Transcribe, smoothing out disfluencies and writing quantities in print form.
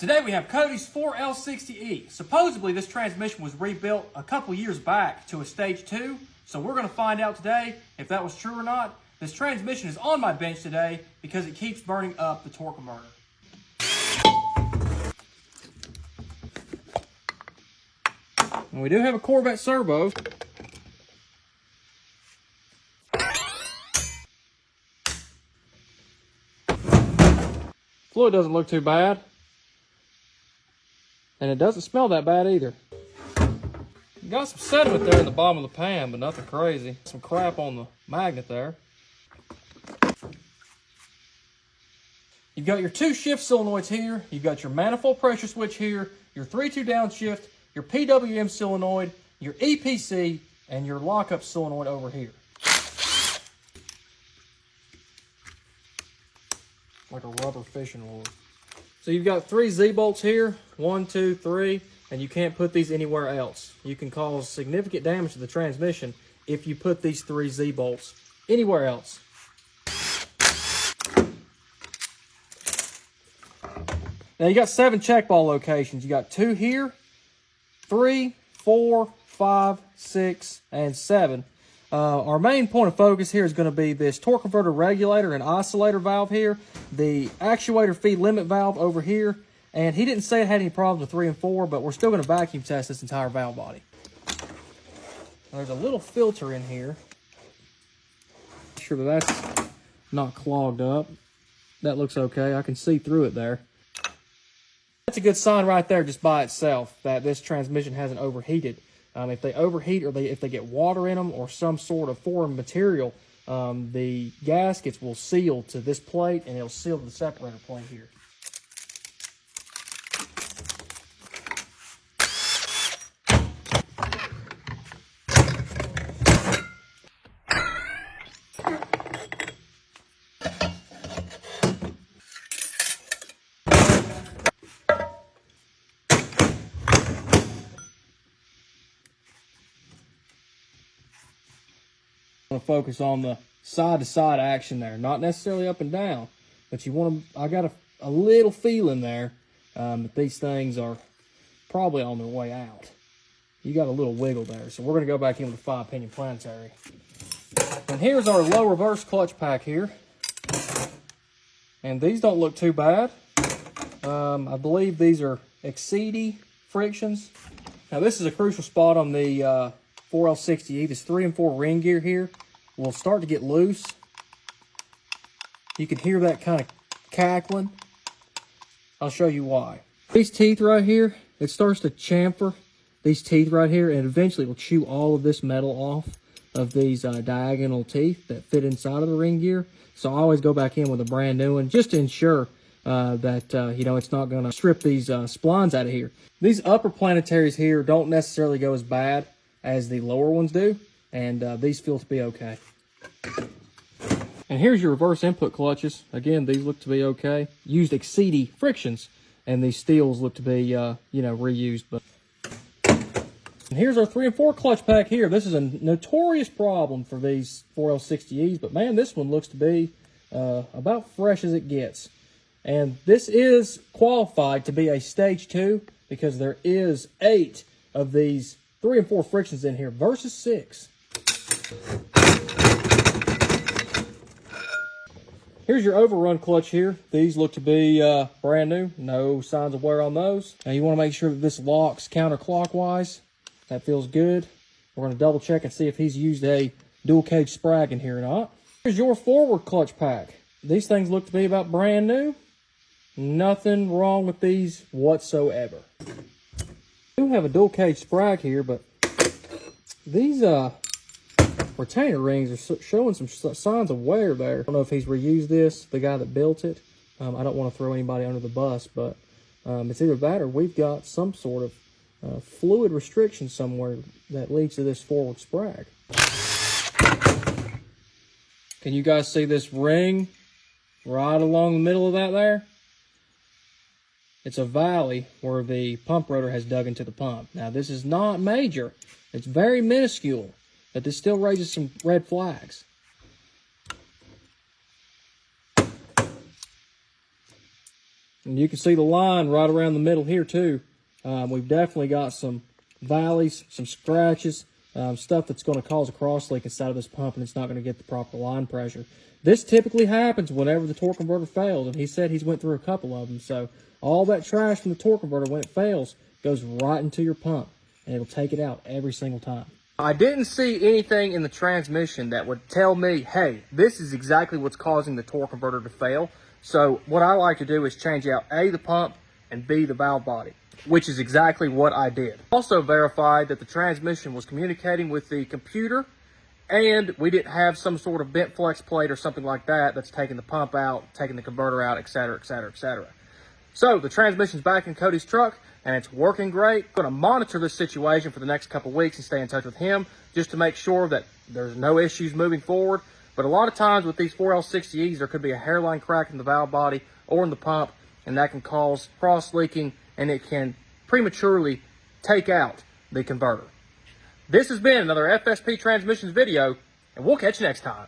Today we have Cody's 4L60E. Supposedly this transmission was rebuilt a couple years back to a stage 2, so we're going to find out today if that was true or not. This transmission is on my bench today because it keeps burning up the torque converter. And we do have a Corvette servo. Fluid doesn't look too bad. And it doesn't smell that bad either. Got some sediment there in the bottom of the pan, but nothing crazy. Some crap on the magnet there. You've got your 2 shift solenoids here. You've got your manifold pressure switch here, your 3-2 downshift, your PWM solenoid, your EPC, and your lockup solenoid over here. Like a rubber fishing rod. So you've got 3 Z-bolts here, 1, 2, 3, and you can't put these anywhere else. You can cause significant damage to the transmission if you put these 3 Z-bolts anywhere else. Now you got 7 check ball locations. You got 2 here, 3, 4, 5, 6, and 7. Our main point of focus here is going to be this torque converter regulator and oscillator valve here, the actuator feed limit valve over here, and he didn't say it had any problems with 3 and 4, but we're still going to vacuum test this entire valve body. There's a little filter in here. Make sure that that's not clogged up. That looks okay. I can see through it there. That's a good sign right there just by itself that this transmission hasn't overheated. If they overheat or if they get water in them or some sort of foreign material, the gaskets will seal to this plate and it'll seal to the separator plate here. To focus on the side-to-side action there, not necessarily up and down, but you want to. I got a little feeling there that these things are probably on their way out. You got a little wiggle there, so we're going to go back in with the 5-pinion planetary. And here's our low reverse clutch pack here, and these don't look too bad. I believe these are Exceedy frictions. Now this is a crucial spot on the 4L60E. This 3 and 4 ring gear here will start to get loose. You can hear that kind of cackling. I'll show you why. These teeth right here, it starts to chamfer these teeth right here, and eventually it will chew all of this metal off of these diagonal teeth that fit inside of the ring gear. So I always go back in with a brand new one just to ensure that you know, it's not going to strip these splines out of here. These upper planetaries here don't necessarily go as bad as the lower ones do, and these feel to be okay. And here's your reverse input clutches. Again, these look to be okay. Used Exceedy frictions, and these steels look to be, you know, reused. But and here's our 3 and 4 clutch pack here. This is a notorious problem for these 4L60Es, but man, this one looks to be about fresh as it gets. And this is qualified to be a stage 2 because there is 8 of these 3 and 4 frictions in here versus 6. Here's your overrun clutch here. These look to be brand new. No signs of wear on those. Now you want to make sure that this locks counterclockwise. That feels good. We're going to double check and see if he's used a dual cage sprag in here or not. Here's your forward clutch pack. These things look to be about brand new. Nothing wrong with these whatsoever. I do have a dual cage sprag here, but these retainer rings are showing some signs of wear there. I don't know if he's reused this, the guy that built it. I don't want to throw anybody under the bus, but it's either that or we've got some sort of fluid restriction somewhere that leads to this forward sprag. Can you guys see this ring right along the middle of that there? It's a valley where the pump rotor has dug into the pump. Now, this is not major. It's very minuscule, but this still raises some red flags. And you can see the line right around the middle here too. We've definitely got some valleys, some scratches, stuff that's going to cause a cross leak inside of this pump, and it's not going to get the proper line pressure. This typically happens whenever the torque converter fails, and he said he's went through a couple of them. So all that trash from the torque converter, when it fails, goes right into your pump, and it'll take it out every single time. I didn't see anything in the transmission that would tell me, hey, this is exactly what's causing the torque converter to fail. So what I like to do is change out A, the pump, and B, the valve body, which is exactly what I did. Also verified that the transmission was communicating with the computer, and we didn't have some sort of bent flex plate or something like that that's taking the pump out, taking the converter out, etc., etc., etc. So the transmission's back in Cody's truck, and it's working great. I'm going to monitor this situation for the next couple weeks and stay in touch with him just to make sure that there's no issues moving forward. But a lot of times with these 4L60Es, there could be a hairline crack in the valve body or in the pump, and that can cause cross leaking, and it can prematurely take out the converter. This has been another FSP Transmissions video, and we'll catch you next time.